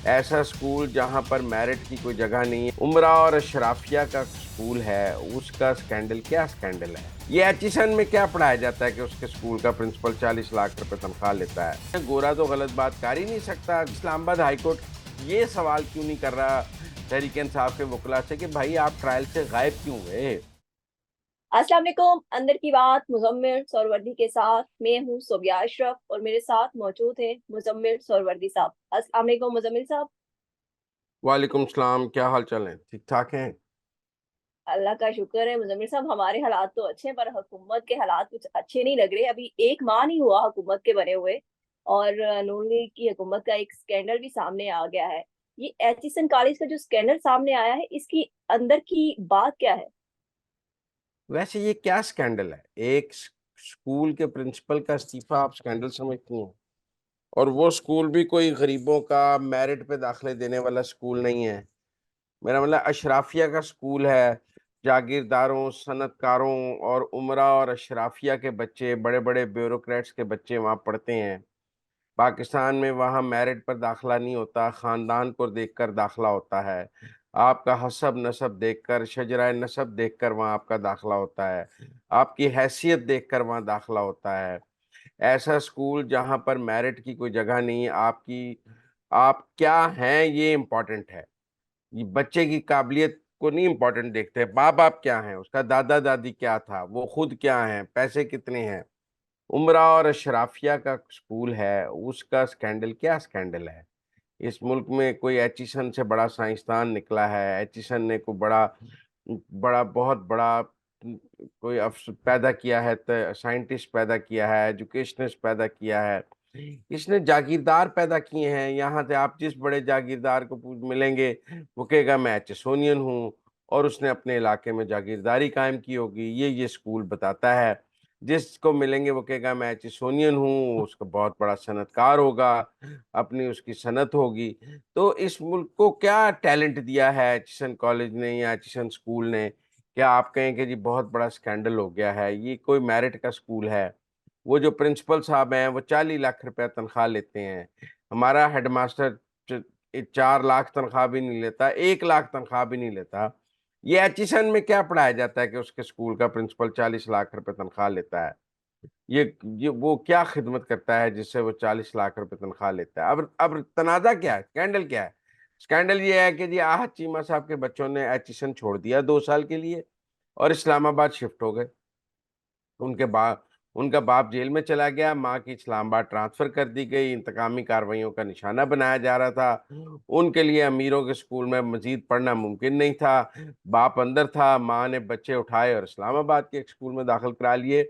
ऐसा स्कूल जहां पर मेरिट की कोई जगह नहीं है। उमरा और अशराफिया का स्कूल है, उसका स्कैंडल क्या स्कैंडल है। ये एचिसन में क्या पढ़ाया जाता है कि उसके स्कूल का प्रिंसिपल 40 लाख रुपए तनख्वाह लेता है। गोरा तो गलत बात कर ही नहीं सकता। इस्लामाबाद हाईकोर्ट ये सवाल क्यों नहीं कर रहा तहरीक इंसाफ के वकला से कि भाई आप ट्रायल से गायब क्यों हुए। अस्सलाम वालेकुम। अंदर की बात मुजम्मिल सोरवर्दी के साथ मैं हूँ सोबिया अशरफ और मेरे साथ मौजूद है मुजम्मिल सोरवर्दी साहब। अस्सलाम वालेकुम मुजम्मिल साहब। वालेकुम सलाम, क्या हाल चाल है, ठीक ठाक हैं। अल्लाह का शुक्र है मुजम्मिल साहब, हमारे हालात तो अच्छे हैं पर हुकूमत के हालात कुछ अच्छे नहीं लग रहे। अभी एक माह नहीं हुआ हुकूमत के बने हुए और नून लीग की हुकूमत का एक स्कैंडल भी सामने आ गया है। ये एचिसन कॉलेज का जो स्कैंडल सामने आया है, इसकी अंदर की बात क्या है? वैसे ये क्या स्कैंडल है, एक स्कूल के प्रिंसिपल का इस्तीफा आप स्कैंडल समझती हैं। और वो स्कूल भी कोई गरीबों का मेरिट पे दाखिले देने वाला स्कूल नहीं है। मेरा मतलब अशराफिया का स्कूल है। जागीरदारों, सनतकारों और उमरा और अशराफिया के बच्चे, बड़े बड़े ब्यूरोक्रेट्स के बच्चे वहाँ पढ़ते हैं। पाकिस्तान में वहाँ मेरिट पर दाखिला नहीं होता, ख़ानदान को देखकर दाखिला होता है। आपका हसब नसब देखकर, शजराए नसब देखकर वहाँ आपका दाखिला होता है। आपकी हैसियत देखकर वहाँ दाखिला होता है। ऐसा स्कूल जहाँ पर मेरिट की कोई जगह नहीं है। आपकी आप क्या हैं ये इम्पोर्टेंट है। ये बच्चे की काबिलियत को नहीं इम्पोर्टेंट देखते। माँ बाप क्या हैं, उसका दादा दादी क्या था, वो खुद क्या हैं, पैसे कितने हैं। उमरा और अशराफिया का स्कूल है, उसका स्कैंडल क्या स्कैंडल है। इस मुल्क में कोई एचिसन से बड़ा साइंसदान निकला है। एचिसन ने कोई बड़ा बड़ा बहुत बड़ा कोई पैदा किया है, साइंटिस्ट पैदा किया है, एजुकेशनिस्ट पैदा किया है। इसने जागीरदार पैदा किए हैं। यहाँ से आप जिस बड़े जागीरदार को पूछ मिलेंगे, वो कहेगा मैं एचिसोनियन हूँ और उसने अपने इलाके में जागीरदारी कायम की होगी। ये स्कूल बताता है। जिसको मिलेंगे वो कहेगा मैं एचिसोनियन हूँ, उसका बहुत बड़ा सनतकार होगा, अपनी उसकी सनत होगी। तो इस मुल्क को क्या टैलेंट दिया है एचिसन कॉलेज ने या एचिसन स्कूल ने, क्या आप कहें कि जी बहुत बड़ा स्कैंडल हो गया है। ये कोई मेरिट का स्कूल है। वो जो प्रिंसिपल साहब हैं वो 40 लाख रुपया तनख्वाह लेते हैं। हमारा हेडमास्टर 4 लाख तनख्वाह भी नहीं लेता, 1 लाख तनख्वाह भी नहीं लेता। ये एचिसन में क्या पढ़ाया जाता है कि उसके स्कूल का प्रिंसिपल 40 लाख रुपए तनख्वाह लेता है। ये वो क्या खिदमत करता है जिससे वो 40 लाख रुपए तनख्वाह लेता है। अब तनाजा क्या है, स्कैंडल क्या है। स्कैंडल ये है कि जी आहत चीमा साहब के बच्चों ने एचिसन छोड़ दिया 2 साल के लिए और इस्लामाबाद शिफ्ट हो गए। उनके बाप उनका बाप जेल में चला गया, माँ की इस्लामाबाद ट्रांसफर कर दी गई। इंतकामी कार्रवाइयों का निशाना बनाया जा रहा था। उनके लिए अमीरों के स्कूल में मजीद पढ़ना मुमकिन नहीं था। बाप अंदर था, माँ ने बच्चे उठाए और इस्लामाबाद के एक स्कूल में दाखिल करा लिए।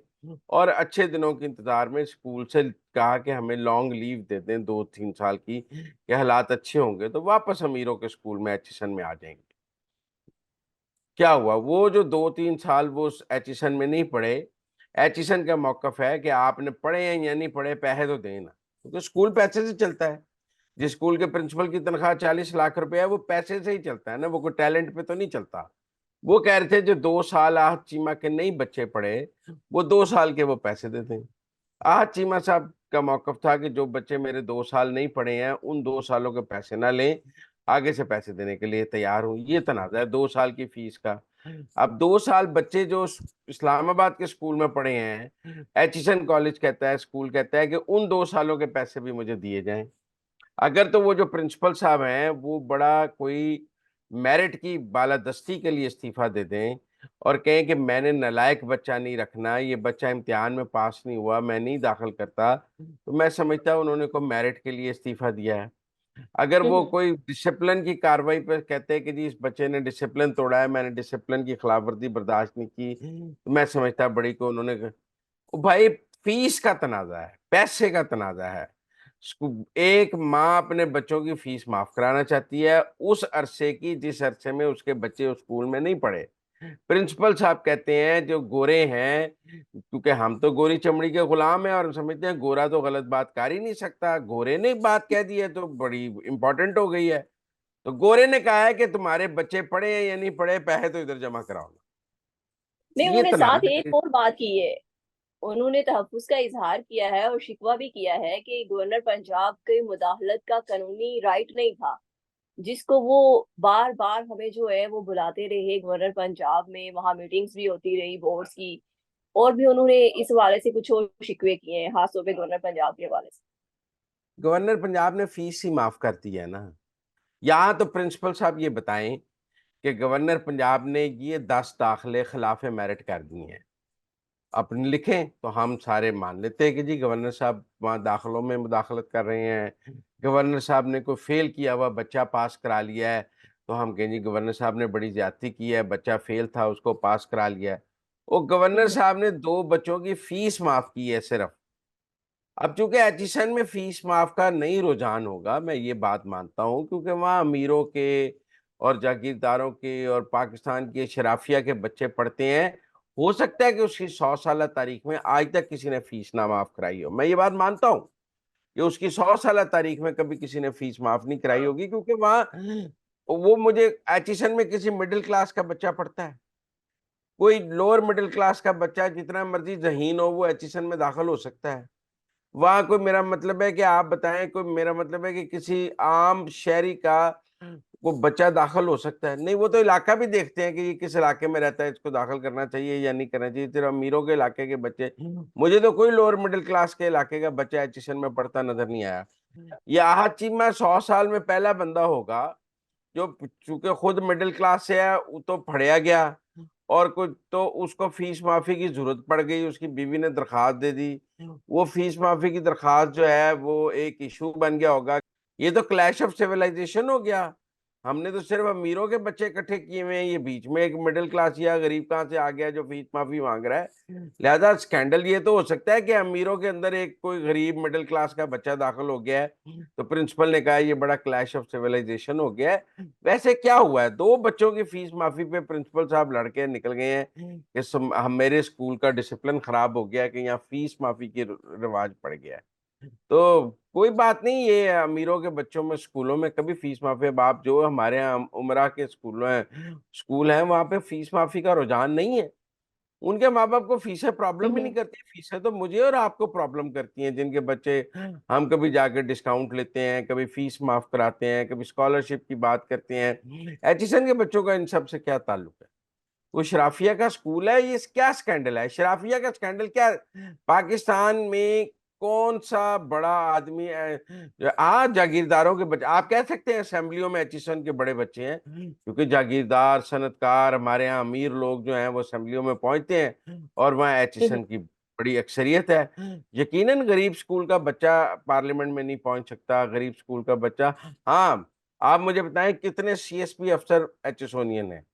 और अच्छे दिनों के इंतजार में स्कूल से कहा कि हमें लॉन्ग लीव दे दें 2-3 साल की, कि हालात अच्छे होंगे तो वापस अमीरों के स्कूल में एचिसन में आ जाएंगे। क्या हुआ, वो जो 2-3 साल वो उस एचिसन में नहीं पढ़े। एचिसन का मौकफ है कि आपने पढ़े हैं या नहीं पढ़े, पैसे तो देना, क्योंकि स्कूल पैसे से चलता है। जिस स्कूल के प्रिंसिपल की तनख्वाह 40 लाख रुपए है वो पैसे से ही चलता है ना, वो कोई टैलेंट पे तो नहीं चलता। वो कह रहे थे जो 2 साल आहत चीमा के नहीं बच्चे पढ़े, वो 2 साल के वो पैसे देते हैं। आहत चीमा साहब का मौकफ था कि जो बच्चे मेरे 2 साल नहीं पढ़े हैं उन 2 सालों के पैसे ना लें, आगे से पैसे देने के लिए तैयार हूं। ये तनाजा है 2 साल की फीस का। अब 2 साल बच्चे जो इस्लामाबाद के स्कूल में पढ़े हैं, एचिसन कॉलेज कहता है, स्कूल कहता है कि उन 2 सालों के पैसे भी मुझे दिए जाएं। अगर तो वो जो प्रिंसिपल साहब हैं वो बड़ा कोई मेरिट की बालादस्ती के लिए इस्तीफा दे दें और कहें कि मैंने नालायक बच्चा नहीं रखना, ये बच्चा इम्तिहान में पास नहीं हुआ, मैं नहीं दाखिल करता, तो मैं समझता हूँ उन्होंने को मेरिट के लिए इस्तीफा दिया है। अगर वो हम्म। कोई डिसिप्लिन की कार्रवाई पर कहते हैं कि जी इस बच्चे ने डिसिप्लिन तोड़ा है, मैंने डिसिप्लिन की खिलाफवर्जी बर्दाश्त नहीं की, तो मैं समझता बड़ी को उन्होंने ओ भाई, फीस का तनाजा है, पैसे का तनाजा है। एक माँ अपने बच्चों की फीस माफ कराना चाहती है उस अरसे की जिस अरसे में उसके बच्चे उस स्कूल में नहीं पढ़े। प्रिंसिपल साहब कहते हैं जो गोरे हैं, क्योंकि हम तो गोरी चमड़ी के गुलाम हैं और हम समझते हैं गोरा तो गलत बात कर ही नहीं सकता, गोरे ने बात कह दी है तो बड़ी इंपॉर्टेंट हो गई है। तो गोरे ने कहा है कि तुम्हारे बच्चे पढ़े हैं या नहीं पढ़े, पैसे तो इधर जमा कराओ। नहीं, ये उन्होंने साथ तनाजा एक है। और बात की है। उन्होंने तहफ्फुज़ का इजहार किया है और शिकवा भी किया है कि गवर्नर पंजाब के मुदाखलत का कानूनी राइट नहीं था। जिसको वो बार बार हमें जो है वो बुलाते रहे गवर्नर पंजाब में, वहां मीटिंग्स भी होती रही बोर्ड्स की, और भी उन्होंने इस हवाले से कुछ और शिकवे किए हैं खासतौर पे गवर्नर पंजाब के हवाले से। गवर्नर पंजाब ने फीस ही माफ कर दी है ना। यहाँ तो प्रिंसिपल साहब ये बताएं कि गवर्नर पंजाब ने ये 10 दाखिले खिलाफ मेरिट कर दिए हैं, अपने लिखें तो हम सारे मान लेते हैं कि जी गवर्नर साहब वहाँ दाखिलों में मुदाखलत कर रहे हैं। गवर्नर साहब ने कोई फेल किया हुआ बच्चा पास करा लिया है तो हम कहें जी गवर्नर साहब ने बड़ी ज्यादती की है, बच्चा फेल था उसको पास करा लिया है। वो गवर्नर हम्म। साहब ने 2 बच्चों की फीस माफ की है सिर्फ। अब चूंकि एचिसन में फीस माफ का नहीं रुझान होगा, मैं ये बात मानता हूँ, क्योंकि वहाँ अमीरों के और जागीरदारों के और पाकिस्तान के शराफिया के बच्चे पढ़ते हैं। हो सकता है कि उसकी 100 साल तारीख में आज तक किसी ने फीस ना माफ कराई हो, मैं ये बात मानता हूँ कि उसकी 100 साल तारीख में कभी किसी ने फीस माफ नहीं कराई होगी, क्योंकि वहाँ वो मुझे एचिसन में किसी मिडिल क्लास का बच्चा पढ़ता है, कोई लोअर मिडिल क्लास का बच्चा जितना मर्जी जहीन हो वो एचिसन में दाखिल हो सकता है। वहाँ कोई, मेरा मतलब है कि आप बताएं, कोई, मेरा मतलब है कि किसी आम शहरी का वो बच्चा दाखिल हो सकता है? नहीं, वो तो इलाका भी देखते हैं कि ये किस इलाके में रहता है, इसको दाखिल करना चाहिए या नहीं करना चाहिए। सिर्फ अमीरों के इलाके के बच्चे, मुझे तो कोई लोअर मिडिल क्लास के इलाके का बच्चा एजुकेशन में पढ़ता नजर नहीं आया। ये आहत चीमा 100 साल में पहला बंदा होगा जो, चूंकि खुद मिडिल क्लास से है, वो तो पढ़िया गया और कुछ तो उसको फीस माफी की जरूरत पड़ गई, उसकी बीवी ने दरखास्त दे दी, वो फीस माफी की दरखास्त जो है वो एक इशू बन गया होगा। ये तो क्लैश ऑफ सिविलाइजेशन हो गया। हमने तो सिर्फ अमीरों के बच्चे इकट्ठे किए हुए हैं, ये बीच में एक मिडिल क्लास या गरीब कहाँ से आ गया जो फीस माफी मांग रहा है। लिहाजा स्कैंडल ये तो हो सकता है कि अमीरों के अंदर एक कोई गरीब मिडिल क्लास का बच्चा दाखिल हो गया है, तो प्रिंसिपल ने कहा ये बड़ा क्लैश ऑफ सिविलाइजेशन हो गया है। वैसे क्या हुआ है, 2 बच्चों की फीस माफी पे प्रिंसिपल साहब लड़के निकल गए हैं कि हम, मेरे स्कूल का डिसिप्लिन खराब हो गया है कि यहाँ फीस माफी की रिवाज पड़ गया है। तो कोई बात नहीं, ये अमीरों के बच्चों में स्कूलों में कभी फीस माफी, अब आप जो हमारे यहाँ उमरा के स्कूल हैं वहां पे फीस माफी का रुझान नहीं है। उनके माँ बाप को फीसें प्रॉब्लम ही नहीं करती, फीसें तो मुझे और आपको प्रॉब्लम करती हैं, जिनके बच्चे, हम कभी जाकर डिस्काउंट लेते हैं, कभी फीस माफ कराते हैं, कभी स्कॉलरशिप की बात करते हैं। एचिसन के बच्चों का इन सब से क्या ताल्लुक है? वो शराफिया का स्कूल है, ये क्या स्कैंडल है? शराफिया का स्कैंडल क्या? पाकिस्तान में कौन सा बड़ा आदमी है आज जागीरदारों के बच्चे, आप कह सकते हैं असेंबलियों में एचिसन के बड़े बच्चे हैं, क्योंकि जागीरदार सनतकार हमारे यहाँ अमीर लोग जो हैं वो असेंबलियों में पहुंचते हैं और वहाँ एचिसन की बड़ी अक्सरियत है। यकीनन गरीब स्कूल का बच्चा पार्लियामेंट में नहीं पहुंच सकता, गरीब स्कूल का बच्चा। हाँ, आप मुझे बताएं कितने सीएसपी अफसर एचएसओनियन है?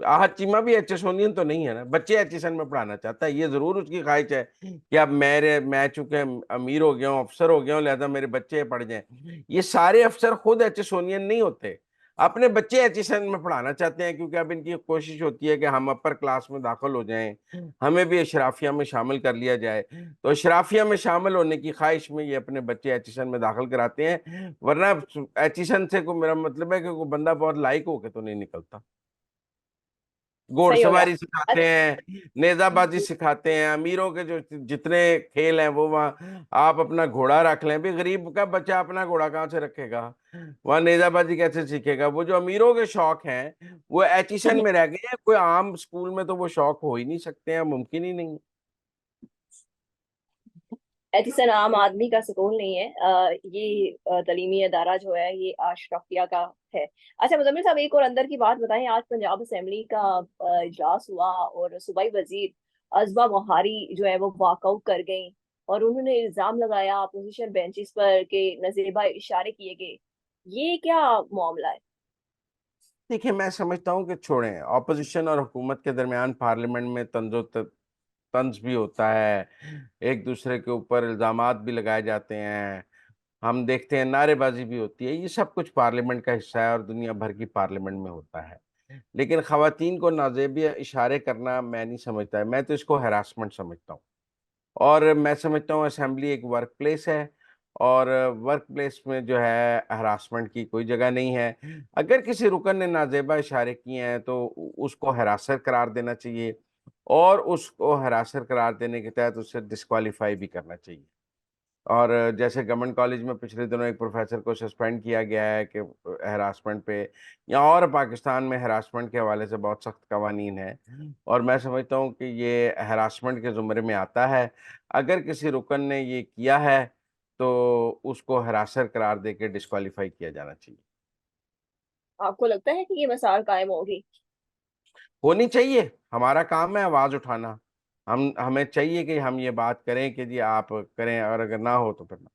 आहत चीमा भी एचएसओनियन तो नहीं है ना, बच्चे एचएसएन में पढ़ाना चाहता है, ये जरूर उसकी ख्वाहिश है कि अब मैं चूंकि अमीर हो गया हूँ, अफसर हो गया हूँ, लिहाजा मेरे बच्चे पढ़ जाएं। ये सारे अफसर खुद एचएसओनियन नहीं होते, अपने बच्चे एचएसएन में पढ़ाना चाहते हैं, क्योंकि अब इनकी कोशिश होती है कि हम अपर क्लास में दाखिल हो जाएं, हमें भी अशराफिया में शामिल कर लिया जाए। तो अशराफिया में शामिल होने की ख्वाहिश में ये अपने बच्चे एचएसएन में दाखिल कराते हैं, वरना एचएसएन से कोई, मेरा मतलब है कि कोई बंदा बहुत लायक होके तो नहीं निकलता। सही हो गया। घोड़सवारी सिखाते हैं, नेजाबाजी सिखाते हैं, अमीरों के जो जितने खेल हैं वो वहाँ, आप अपना घोड़ा रख लें, भी गरीब का बच्चा अपना घोड़ा कहाँ से रखेगा, वहाँ नेजाबाजी कैसे सीखेगा? वो जो अमीरों के शौक हैं वो एचिशन में रह गए हैं, कोई आम स्कूल में तो वो शौक हो ही नहीं सकते हैं, मुमकिन ही नहीं। एथिसन आम आदमी का सुकून नहीं है। ये तालीमी अदारा जो है ये अशरफिया का है। अच्छा मुजम्मिल साहब, एक और अंदर की बात बताएं, आज पंजाब असेंबली का इजलास हुआ और सूबाई वजीर अजबा बुहारी जो है वो वॉकआउट कर गई, और उन्होंने इल्जाम लगाया अपोजिशन बेंचेस पर कि नजेबा इशारे किए गए। ये क्या मामला है? देखिए, मैं समझता हूँ कि छोड़ें, ऑपोजिशन और हुकूमत के दरमियान पार्लियामेंट में तंज भी होता है, एक दूसरे के ऊपर इल्जामात भी लगाए जाते हैं, हम देखते हैं नारेबाजी भी होती है, ये सब कुछ पार्लियामेंट का हिस्सा है और दुनिया भर की पार्लियामेंट में होता है। लेकिन खवातीन को नाजेब इशारे करना मैं नहीं समझता है, मैं तो इसको हरासमेंट समझता हूँ। और मैं समझता हूँ असेंबली एक वर्क प्लेस है, और वर्क प्लेस में जो है हरासमेंट की कोई जगह नहीं है। अगर किसी रुकन ने नाजेबा इशारे किए हैं तो उसको हरासत करार देना चाहिए, और उसको हरासत करार देने के तहत उसे डिस्क्वालीफाई भी करना चाहिए। और जैसे गवर्नमेंट कॉलेज में पिछले दिनों एक प्रोफेसर को सस्पेंड किया गया है कि हरासमेंट पे, या और पाकिस्तान में हरासमेंट के हवाले से बहुत सख्त कवानीन है, और मैं समझता हूँ कि ये हरासमेंट के ज़ुमरे में आता है। अगर किसी रुकन ने ये किया है तो उसको हरासर करार दे के डिस्क्वालीफाई किया जाना चाहिए। आपको लगता है कि ये मिसाल कायम होगी? होनी चाहिए, हमारा काम है आवाज़ उठाना। हमें चाहिए कि हम ये बात करें कि जी आप करें, और अगर ना हो तो फिर ना।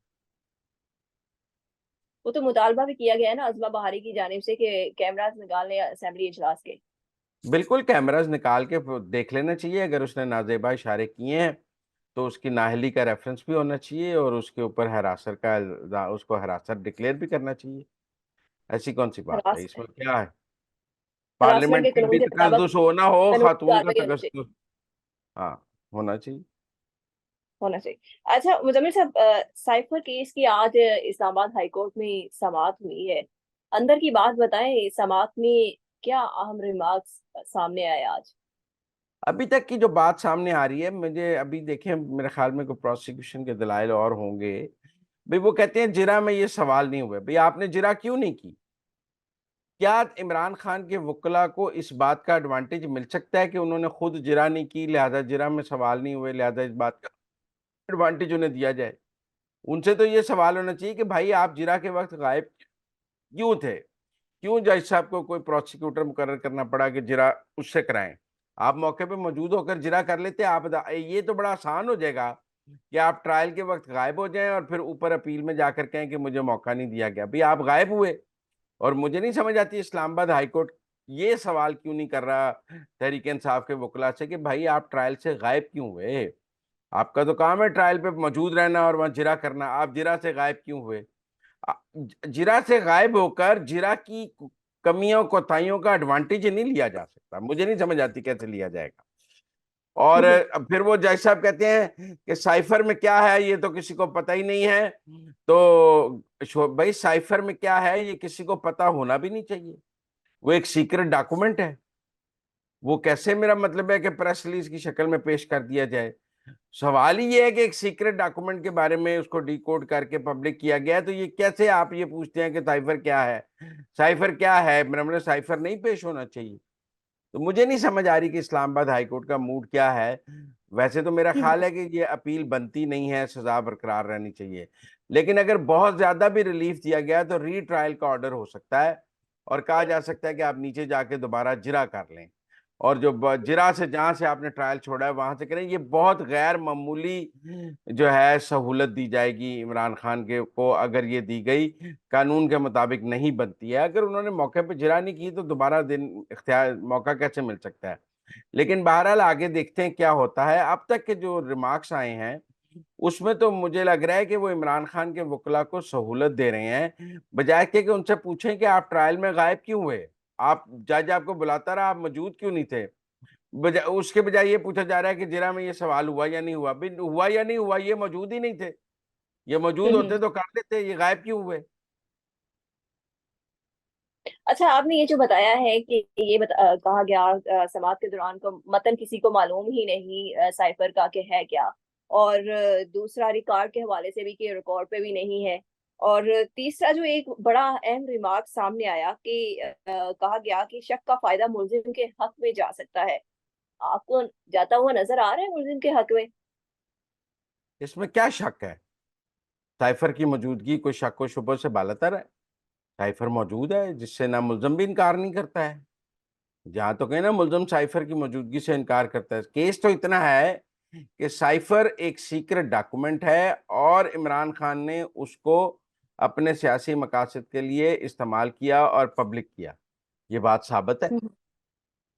वो तो मुतालबा भी किया गया है ना अज़मा बहारी की जानिब से कि कैमरास निकालने असेंबली इजलास के। बिल्कुल कैमरास निकाल के देख लेना चाहिए, अगर उसने नाजेबा इशारे किए हैं तो उसकी नाअहली का रेफरेंस भी होना चाहिए, और उसके ऊपर हरासर का उसको हरासर डिक्लेयर भी करना चाहिए। ऐसी कौन सी बात है, हरास इसमें क्या है? हरासमेंट पार्लियामेंट के में भी कानून के मुताबिक तकद्दुस हो ना हो, कानूनी खातून का कार्रवाई होनी चाहिए। तकद्दुस, हाँ, होना चाहिए। होना चाहिए। अच्छा मुजम्मिल साहब, साइफर केस की आज इस्लामाबाद हाई कोर्ट में समाअत हुई है। अंदर की बात बताएं, समाअत में क्या अहम रिमार्क्स सामने आए आज? अभी तक की जो बात सामने आ रही है, मुझे अभी देखें, मेरे ख्याल में कोई प्रोसिक्यूशन के दलाइल और होंगे। भाई वो कहते हैं जिरा में ये सवाल नहीं हुए। भाई आपने जिरा क्यों नहीं की? क्या इमरान खान के वकला को इस बात का एडवांटेज मिल सकता है कि उन्होंने खुद जिरा नहीं की, लिहाजा जिरा में सवाल नहीं हुए, लिहाजा इस बात का एडवांटेज उन्हें दिया जाए? उनसे तो ये सवाल होना चाहिए कि भाई आप जिरा के वक्त गायब क्यों थे? क्यों जज साहब को कोई प्रोसिक्यूटर मुकर्रर करना पड़ा कि जिरा उससे कराएं? आप मौके पे मौजूद होकर जिरा कर लेते। ये तो बड़ा आसान हो जाएगा कि आप ट्रायल के वक्त गायब हो जाएं और फिर ऊपर अपील में जाकर कहें कि मुझे मौका नहीं दिया गया। भाई आप गायब हुए, और मुझे नहीं समझ आती इस्लामाबाद हाई कोर्ट ये सवाल क्यों नहीं कर रहा तहरीक इंसाफ के वकला से कि भाई आप ट्रायल से गायब क्यों हुए? आपका तो काम है ट्रायल पे मौजूद रहना और वहां जिरा करना, आप जिरा से गायब क्यों हुए? जिरा से गायब होकर जिरा की कमियों कोताहियों का एडवांटेज नहीं लिया जा सकता। मुझे नहीं समझ आती कैसे लिया जाएगा। और अब फिर वो जज साहब कहते हैं कि साइफर में क्या है ये तो किसी को पता ही नहीं है। तो भाई साइफर में क्या है ये किसी को पता होना भी नहीं चाहिए। वो एक सीक्रेट डॉक्यूमेंट है। वो कैसे, मेरा मतलब है कि प्रेस रिलीज की शक्ल में पेश कर दिया जाए? सवाल ही ये है कि एक सीक्रेट डॉक्यूमेंट के बारे में उसको डिकोड करके पब्लिक किया गया है, तो ये कैसे आप ये पूछते हैं कि साइफर क्या है? साइफर क्या है, मेरा मतलब साइफर नहीं पेश होना चाहिए। तो मुझे नहीं समझ आ रही कि इस्लामाबाद हाईकोर्ट का मूड क्या है। वैसे तो मेरा ख्याल है कि ये अपील बनती नहीं है, सजा बरकरार रहनी चाहिए। लेकिन अगर बहुत ज्यादा भी रिलीफ दिया गया तो री ट्रायल का ऑर्डर हो सकता है, और कहा जा सकता है कि आप नीचे जाके दोबारा जिरा कर लें, और जो जिरा से जहां से आपने ट्रायल छोड़ा है वहां से करें। ये बहुत गैर मामूली जो है सहूलत दी जाएगी इमरान खान के को, अगर ये दी गई कानून के मुताबिक नहीं बनती है। अगर उन्होंने मौके पे जिरा नहीं की तो दोबारा दिन इख्तियार मौका कैसे मिल सकता है? लेकिन बहरहाल आगे देखते हैं क्या होता है। अब तक के जो रिमार्क्स आए हैं उसमें तो मुझे लग रहा है कि वो इमरान खान के वकला को सहूलत दे रहे हैं, बजाय के कि उनसे पूछें कि आप ट्रायल में गायब क्यों हुए? आप, जज आपको बुलाता रहा, आप मौजूद क्यों नहीं थे? बजाय उसके बजाय ये पूछा जा रहा है कि जिरा में ये सवाल हुआ या नहीं हुआ। बिन हुआ या नहीं हुआ, ये मौजूद ही नहीं थे। ये मौजूद होते तो कर देते, ये गायब क्यों हुए? अच्छा, आपने ये जो बताया है कि ये कहा गया समाअत के दौरान को मतन किसी को मालूम ही नहीं साइफर का कि है क्या, और दूसरा रिकॉर्ड के हवाले से भी कि रिकॉर्ड पे भी नहीं है, और तीसरा जो एक बड़ा अहम रिमार्क सामने आया कि कहा गया कि शक का फायदा मुल्जिम के हक में जा सकता है। आपको जाता हुआ नजर आ रहा है मुल्जिम के हक में? इसमें क्या शक है? साइफर की मौजूदगी कोई शक व शुबे से बालातर है? साइफर मौजूद है, जिससे ना मुल्जिम भी इनकार नहीं करता है। जहां तो कहीं ना मुल्जिम साइफर की मौजूदगी से इनकार करता है। केस तो इतना है कि साइफर एक सीक्रेट डॉक्यूमेंट है, और इमरान खान ने उसको अपने सियासी मकासद के लिए इस्तेमाल किया और पब्लिक किया। ये बात साबित है।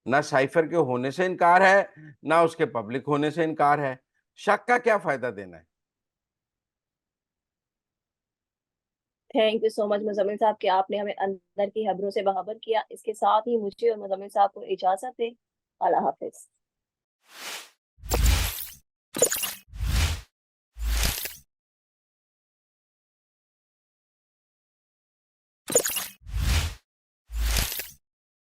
ना साइफर के होने से इनकार है, ना उसके पब्लिक होने से इनकार है। शक का क्या फायदा देना है? Thank you so much Muzammil साहब कि आपने हमें अंदर की खबरों से बाखबर किया। इसके साथ ही मुझे और मुजम्मिल साहब को इजाजत है। अल्लाह हाफिज।